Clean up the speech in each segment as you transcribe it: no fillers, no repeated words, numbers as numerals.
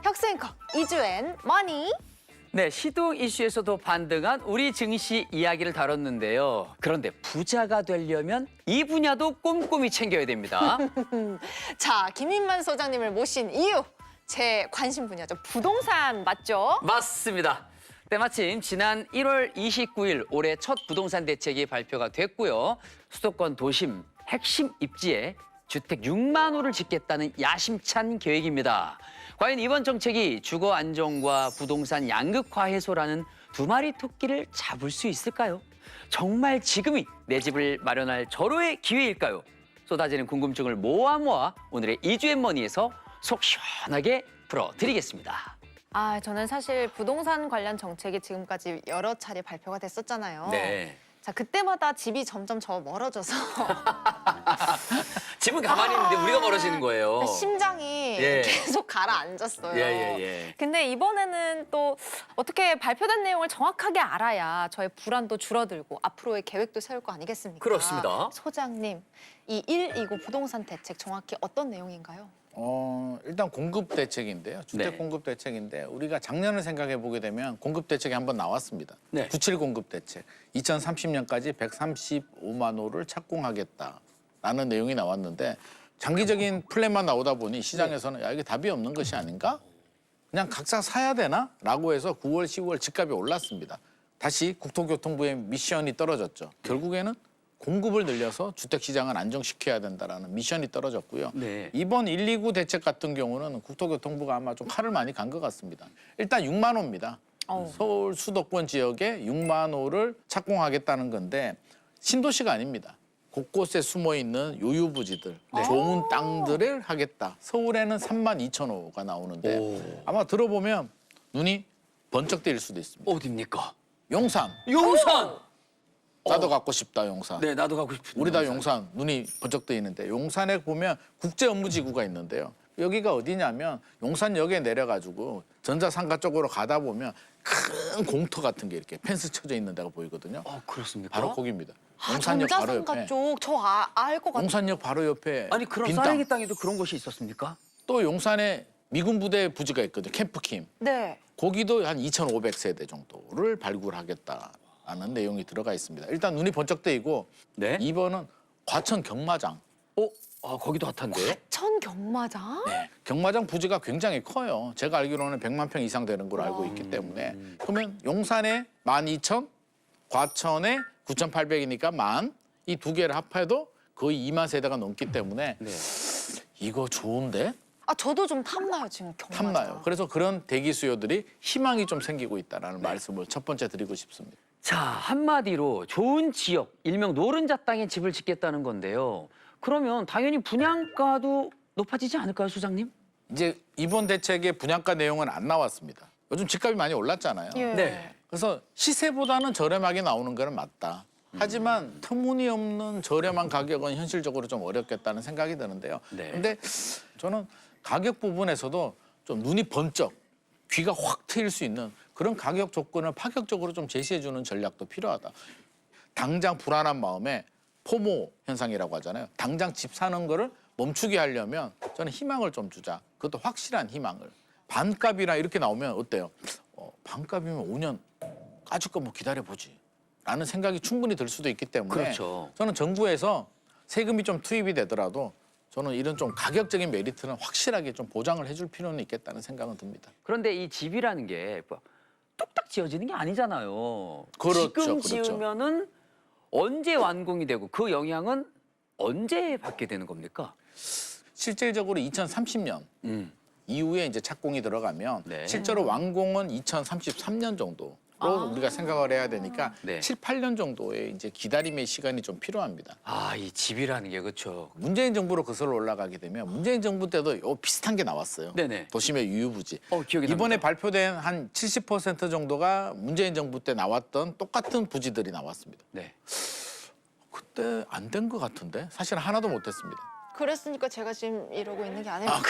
혁스앤커 이주엔 머니. 네, 시동 이슈에서도 반등한 우리 증시 이야기를 다뤘는데요. 그런데 부자가 되려면 이 분야도 꼼꼼히 챙겨야 됩니다. 자, 김인만 소장님을 모신 이유, 제 관심 분야죠. 부동산 맞죠? 맞습니다. 때마침 지난 1월 29일 올해 첫 부동산 대책이 발표가 됐고요. 수도권 도심 핵심 입지에 주택 6만 호를 짓겠다는 야심찬 계획입니다. 과연 이번 정책이 주거 안정과 부동산 양극화 해소라는 두 마리 토끼를 잡을 수 있을까요? 정말 지금이 내 집을 마련할 절호의 기회일까요? 쏟아지는 궁금증을 모아 오늘의 이주앤머니에서 속 시원하게 풀어드리겠습니다. 저는 사실 부동산 관련 정책이 지금까지 여러 차례 발표가 됐었잖아요. 네. 자, 그때마다 집이 점점 저 멀어져서 집은 가만히 있는데 우리가 멀어지는 거예요. 심장이 예. 계속 가라앉았어요. 예. 근데 이번에는 또 어떻게 발표된 내용을 정확하게 알아야 저의 불안도 줄어들고 앞으로의 계획도 세울 거 아니겠습니까? 그렇습니다. 소장님, 이 129 부동산 대책 정확히 어떤 내용인가요? 일단 공급 대책인데요. 주택 네. 공급 대책인데 우리가 작년을 생각해 보게 되면 공급 대책이 한번 나왔습니다. 네. 97 공급 대책. 2030년까지 135만 호를 착공하겠다라는 내용이 나왔는데 장기적인 플랜만 나오다 보니 시장에서는 야, 이게 답이 없는 것이 아닌가? 그냥 각자 사야 되나? 라고 해서 9월, 10월 집값이 올랐습니다. 다시 국토교통부의 미션이 떨어졌죠. 결국에는 공급을 늘려서 주택 시장을 안정시켜야 된다라는 미션이 떨어졌고요. 네. 이번 129 대책 같은 경우는 국토교통부가 아마 좀 칼을 많이 간 것 같습니다. 일단 6만 호입니다. 서울 수도권 지역에 6만 호를 착공하겠다는 건데 신도시가 아닙니다. 곳곳에 숨어 있는 요유부지들, 좋은 땅들을 하겠다. 서울에는 3만 2천 호가 나오는데 오. 아마 들어보면 눈이 번쩍 뜨일 수도 있습니다. 어딥니까? 용산. 용산! 나도 갖고 싶다, 용산. 네, 나도 가고 싶은데. 우리 다 용산 눈이 번쩍 뜨이는데 용산에 보면 국제업무지구가 있는데요. 여기가 어디냐면 용산역에 내려가지고 전자상가 쪽으로 가다 보면 큰 공터 같은 게 이렇게 펜스 쳐져 있는 데가 보이거든요. 그렇습니까? 바로 거기입니다. 용산역 바로 전자상가 옆에. 쪽, 저 알 것 같아요. 용산역 바로 옆에 아니, 그럼 빈 싸레기 땅. 땅에도 그런 곳이 있었습니까? 또 용산에 미군 부대 부지가 있거든요. 캠프킴. 네. 거기도 한 2,500세대 정도를 발굴하겠다는 내용이 들어가 있습니다. 일단 눈이 번쩍 뜨이고 네. 2번은 과천 경마장. 거기도 핫한데? 천 경마장? 네, 경마장 부지가 굉장히 커요. 제가 알기로는 100만 평 이상 되는 걸로 알고 있기 때문에 그러면 용산에 12,000, 과천에 9,800이니까 만 이 두 개를 합해도 거의 2만 세대가 넘기 때문에 네. 이거 좋은데? 저도 좀 탐나요, 지금 경마장. 탐나요. 그래서 그런 대기 수요들이 희망이 좀 생기고 있다는 말씀을 첫 번째 드리고 싶습니다. 자, 한마디로 좋은 지역, 일명 노른자 땅에 집을 짓겠다는 건데요. 그러면 당연히 분양가도 높아지지 않을까요, 소장님? 이제 이번 대책의 분양가 내용은 안 나왔습니다. 요즘 집값이 많이 올랐잖아요. 예. 네. 그래서 시세보다는 저렴하게 나오는 거는 맞다. 하지만 터무니없는 저렴한 가격은 현실적으로 좀 어렵겠다는 생각이 드는데요. 네. 근데 저는 가격 부분에서도 좀 눈이 번쩍, 귀가 확 트일 수 있는 그런 가격 조건을 파격적으로 좀 제시해주는 전략도 필요하다. 당장 불안한 마음에 포모 현상이라고 하잖아요. 당장 집 사는 거를 멈추게 하려면 저는 희망을 좀 주자. 그것도 확실한 희망을. 반값이나 이렇게 나오면 어때요? 반값이면 5년 까짓 거 뭐 기다려보지. 라는 생각이 충분히 들 수도 있기 때문에 그렇죠. 저는 정부에서 세금이 좀 투입이 되더라도 저는 이런 좀 가격적인 메리트는 확실하게 좀 보장을 해줄 필요는 있겠다는 생각은 듭니다. 그런데 이 집이라는 게 뚝딱 지어지는 게 아니잖아요. 그렇죠, 지금 그렇죠. 지으면은 언제 완공이 되고 그 영향은 언제 받게 되는 겁니까? 실질적으로 2030년 이후에 이제 착공이 들어가면 네. 실제로 완공은 2033년 정도로 우리가 생각을 해야 되니까 네. 7, 8년 정도의 이제 기다림의 시간이 좀 필요합니다. 이 집이라는 게 그렇죠. 문재인 정부로 거슬러 올라가게 되면 문재인 정부 때도 비슷한 게 나왔어요. 네네. 도심의 유유부지. 기억이 이번에 납니다. 발표된 한 70% 정도가 문재인 정부 때 나왔던 똑같은 부지들이 나왔습니다. 네. 그때 안 된 것 같은데 사실 하나도 못했습니다. 그랬으니까 제가 지금 이러고 있는 게 아닐까.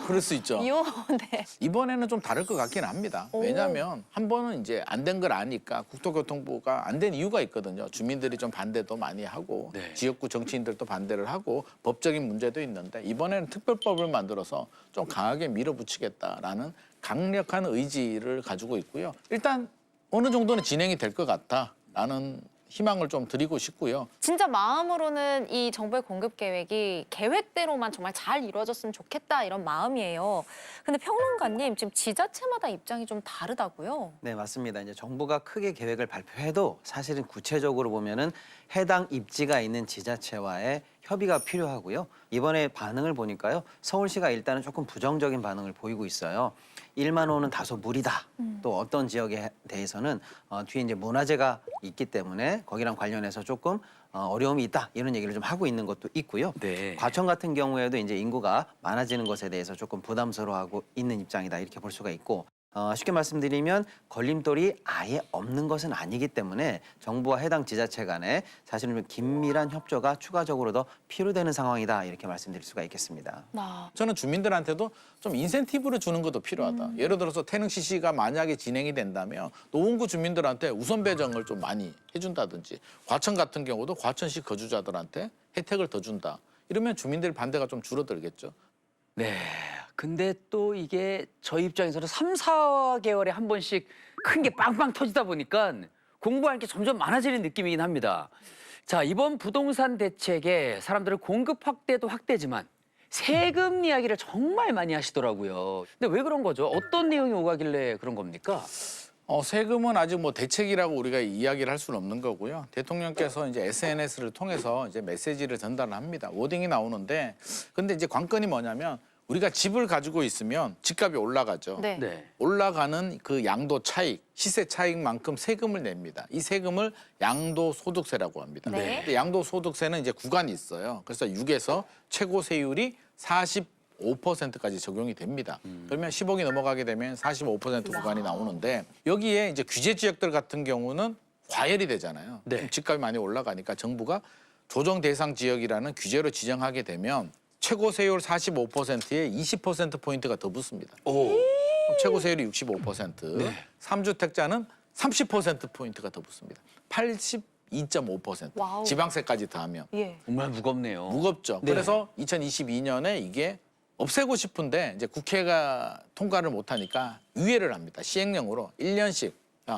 그럴 수 있죠. 네. 이번에는 좀 다를 것 같긴 합니다. 왜냐하면 한 번은 이제 안 된 걸 아니까 국토교통부가 안 된 이유가 있거든요. 주민들이 좀 반대도 많이 하고 네. 지역구 정치인들도 반대를 하고 법적인 문제도 있는데 이번에는 특별법을 만들어서 좀 강하게 밀어붙이겠다라는 강력한 의지를 가지고 있고요. 일단 어느 정도는 진행이 될 것 같다라는 희망을 좀 드리고 싶고요. 진짜 마음으로는 이 정부의 공급 계획이 계획대로만 정말 잘 이루어졌으면 좋겠다 이런 마음이에요. 근데 평론가님 지금 지자체마다 입장이 좀 다르다고요? 네, 맞습니다. 이제 정부가 크게 계획을 발표해도 사실은 구체적으로 보면은 해당 입지가 있는 지자체와의 협의가 필요하고요. 이번에 반응을 보니까요. 서울시가 일단은 조금 부정적인 반응을 보이고 있어요. 1만 호는 다소 무리다. 또 어떤 지역에 대해서는 뒤에 이제 문화재가 있기 때문에 거기랑 관련해서 조금 어려움이 있다. 이런 얘기를 좀 하고 있는 것도 있고요. 네. 과천 같은 경우에도 이제 인구가 많아지는 것에 대해서 조금 부담스러워하고 있는 입장이다. 이렇게 볼 수가 있고 쉽게 말씀드리면 걸림돌이 아예 없는 것은 아니기 때문에 정부와 해당 지자체 간에 사실은 좀 긴밀한 협조가 추가적으로 더 필요되는 상황이다. 이렇게 말씀드릴 수가 있겠습니다. 저는 주민들한테도 좀 인센티브를 주는 것도 필요하다. 예를 들어서 태릉 CC가 만약에 진행이 된다면 노원구 주민들한테 우선 배정을 좀 많이 해준다든지 과천 같은 경우도 과천시 거주자들한테 혜택을 더 준다. 이러면 주민들 반대가 좀 줄어들겠죠. 네. 근데 또 이게 저희 입장에서는 3, 4개월에 한 번씩 큰 게 빵빵 터지다 보니까 공부할 게 점점 많아지는 느낌이긴 합니다. 자, 이번 부동산 대책에 사람들은 공급 확대도 확대지만 세금 이야기를 정말 많이 하시더라고요. 근데 왜 그런 거죠? 어떤 내용이 오가길래 그런 겁니까? 세금은 아직 뭐 대책이라고 우리가 이야기를 할 수는 없는 거고요. 대통령께서 이제 SNS를 통해서 이제 메시지를 전달을 합니다. 워딩이 나오는데 근데 이제 관건이 뭐냐면 우리가 집을 가지고 있으면 집값이 올라가죠. 네. 네. 올라가는 그 양도 차익, 시세 차익만큼 세금을 냅니다. 이 세금을 양도소득세라고 합니다. 네. 근데 양도소득세는 이제 구간이 있어요. 그래서 6에서 최고 세율이 45%까지 적용이 됩니다. 그러면 10억이 넘어가게 되면 45% 구간이 나오는데 여기에 이제 규제 지역들 같은 경우는 과열이 되잖아요. 네. 그럼 집값이 많이 올라가니까 정부가 조정 대상 지역이라는 규제로 지정하게 되면 최고 세율 45%에 20%포인트가 더 붙습니다. 오. 그럼 최고 세율이 65%, 네. 3주택자는 30%포인트가 더 붙습니다. 82.5%. 와우. 지방세까지 더하면. 예. 정말 무겁네요. 무겁죠. 네. 그래서 2022년에 이게 없애고 싶은데 이제 국회가 통과를 못하니까 유예를 합니다. 시행령으로 1년씩.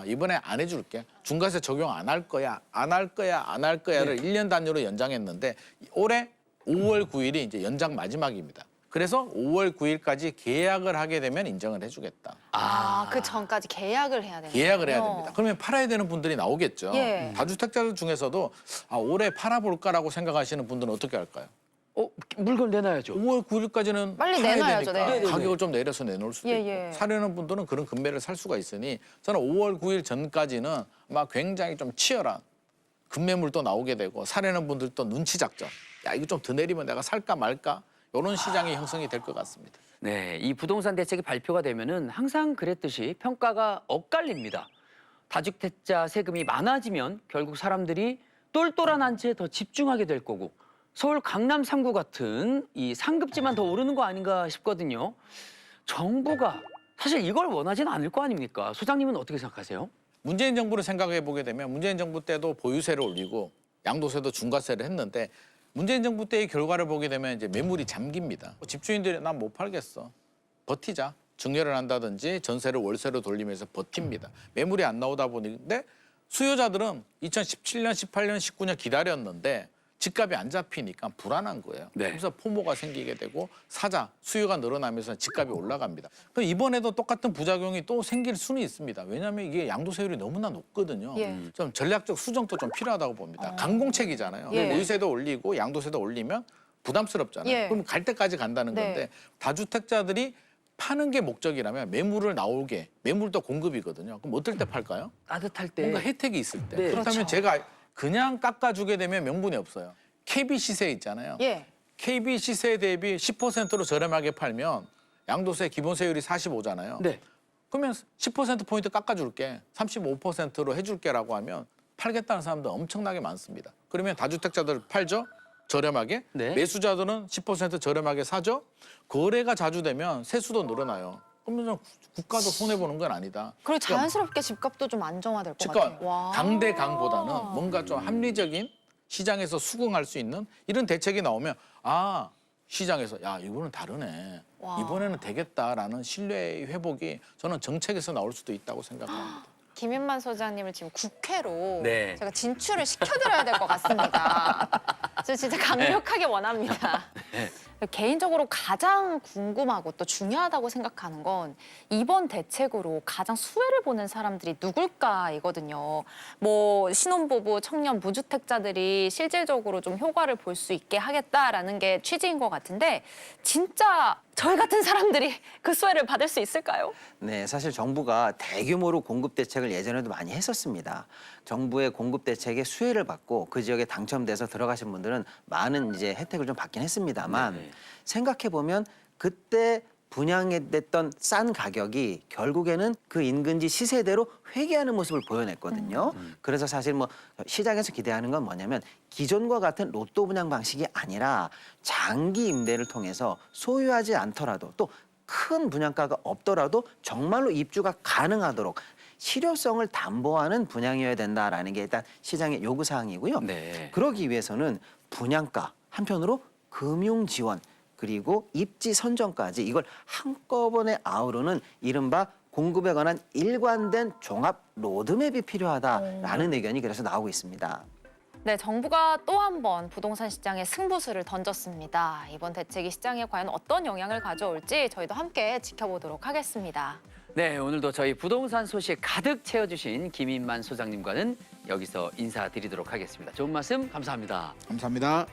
이번에 안 해줄게. 중과세 적용 안 할 거야. 안 할 거야. 안 할 거야를 1년 단위로 연장했는데 올해 5월 9일이 이제 연장 마지막입니다. 그래서 5월 9일까지 계약을 하게 되면 인정을 해주겠다. 그 전까지 계약을 해야 되는 계약을 해야 됩니다. 그러면 팔아야 되는 분들이 나오겠죠. 예. 다주택자들 중에서도 올해 팔아볼까라고 생각하시는 분들은 어떻게 할까요? 물건 내놔야죠. 5월 9일까지는 빨리 내놔야죠, 네. 가격을 좀 내려서 내놓을 수도 예, 있고 예. 사려는 분들은 그런 금매를 살 수가 있으니 저는 5월 9일 전까지는 아마 굉장히 좀 치열한 급매물도 나오게 되고 사려는 분들도 눈치 작전. 야 이거 좀 더 내리면 내가 살까 말까 이런 시장이 형성이 될 것 같습니다. 네, 이 부동산 대책이 발표가 되면은 항상 그랬듯이 평가가 엇갈립니다. 다주택자 세금이 많아지면 결국 사람들이 똘똘한 한채에 더 집중하게 될 거고 서울 강남 3구 같은 이 상급지만 더 오르는 거 아닌가 싶거든요. 정부가 사실 이걸 원하지는 않을 거 아닙니까? 소장님은 어떻게 생각하세요? 문재인 정부를 생각해 보게 되면 문재인 정부 때도 보유세를 올리고 양도세도 중과세를 했는데 문재인 정부 때의 결과를 보게 되면 이제 매물이 잠깁니다. 집주인들이 난 못 팔겠어. 버티자. 증여를 한다든지 전세를 월세로 돌리면서 버팁니다. 매물이 안 나오다 보는데 수요자들은 2017년, 18년, 19년 기다렸는데 집값이 안 잡히니까 불안한 거예요. 네. 그래서 포모가 생기게 되고 사자, 수요가 늘어나면서 집값이 올라갑니다. 그럼 이번에도 똑같은 부작용이 또 생길 수는 있습니다. 왜냐하면 이게 양도세율이 너무나 높거든요. 예. 좀 전략적 수정도 좀 필요하다고 봅니다. 강공책이잖아요. 예. 보유세도 올리고 양도세도 올리면 부담스럽잖아요. 예. 그럼 갈 때까지 간다는 네. 건데 다주택자들이 파는 게 목적이라면 매물을 나오게 매물도 공급이거든요. 그럼 어떨 때 팔까요? 따뜻할 때. 뭔가 혜택이 있을 때. 네. 그렇다면 그렇죠. 제가 그냥 깎아주게 되면 명분이 없어요. KB 시세 있잖아요. 예. KB 시세 대비 10%로 저렴하게 팔면 양도세 기본세율이 45잖아요. 네. 그러면 10%포인트 깎아줄게. 35%로 해줄게라고 하면 팔겠다는 사람들 엄청나게 많습니다. 그러면 다주택자들 팔죠? 저렴하게, 네. 매수자들은 10% 저렴하게 사죠. 거래가 자주 되면 세수도 늘어나요. 그러면 국가도 손해 보는 건 아니다. 그리고 자연스럽게 집값도 좀 안정화될 것 그러니까 같아요. 와. 강대강보다는 뭔가 좀 합리적인 시장에서 수긍할 수 있는 이런 대책이 나오면 아 시장에서 야 이거는 다르네. 와. 이번에는 되겠다라는 신뢰 회복이 저는 정책에서 나올 수도 있다고 생각합니다. 김인만 소장님을 지금 국회로 네. 제가 진출을 시켜드려야 될 것 같습니다. 저 진짜 강력하게 원합니다. 개인적으로 가장 궁금하고 또 중요하다고 생각하는 건 이번 대책으로 가장 수혜를 보는 사람들이 누굴까이거든요. 뭐 신혼부부, 청년, 무주택자들이 실질적으로 좀 효과를 볼 수 있게 하겠다라는 게 취지인 것 같은데 진짜 저희 같은 사람들이 그 수혜를 받을 수 있을까요? 네, 사실 정부가 대규모로 공급 대책을 예전에도 많이 했었습니다. 정부의 공급 대책에 수혜를 받고 그 지역에 당첨돼서 들어가신 분들은 많은 이제 혜택을 좀 받긴 했습니다만 네. 생각해 보면 그때 분양됐던 싼 가격이 결국에는 그 인근지 시세대로 회귀하는 모습을 보여냈거든요. 그래서 사실 뭐 시장에서 기대하는 건 뭐냐면 기존과 같은 로또 분양 방식이 아니라 장기 임대를 통해서 소유하지 않더라도 또 큰 분양가가 없더라도 정말로 입주가 가능하도록 실효성을 담보하는 분양이어야 된다라는 게 일단 시장의 요구 사항이고요. 네. 그러기 위해서는 분양가 한편으로 금융 지원 그리고 입지 선정까지 이걸 한꺼번에 아우르는 이른바 공급에 관한 일관된 종합 로드맵이 필요하다라는 의견이 그래서 나오고 있습니다. 네, 정부가 또 한 번 부동산 시장에 승부수를 던졌습니다. 이번 대책이 시장에 과연 어떤 영향을 가져올지 저희도 함께 지켜보도록 하겠습니다. 네, 오늘도 저희 부동산 소식 가득 채워주신 김인만 소장님과는 여기서 인사드리도록 하겠습니다. 좋은 말씀 감사합니다. 감사합니다.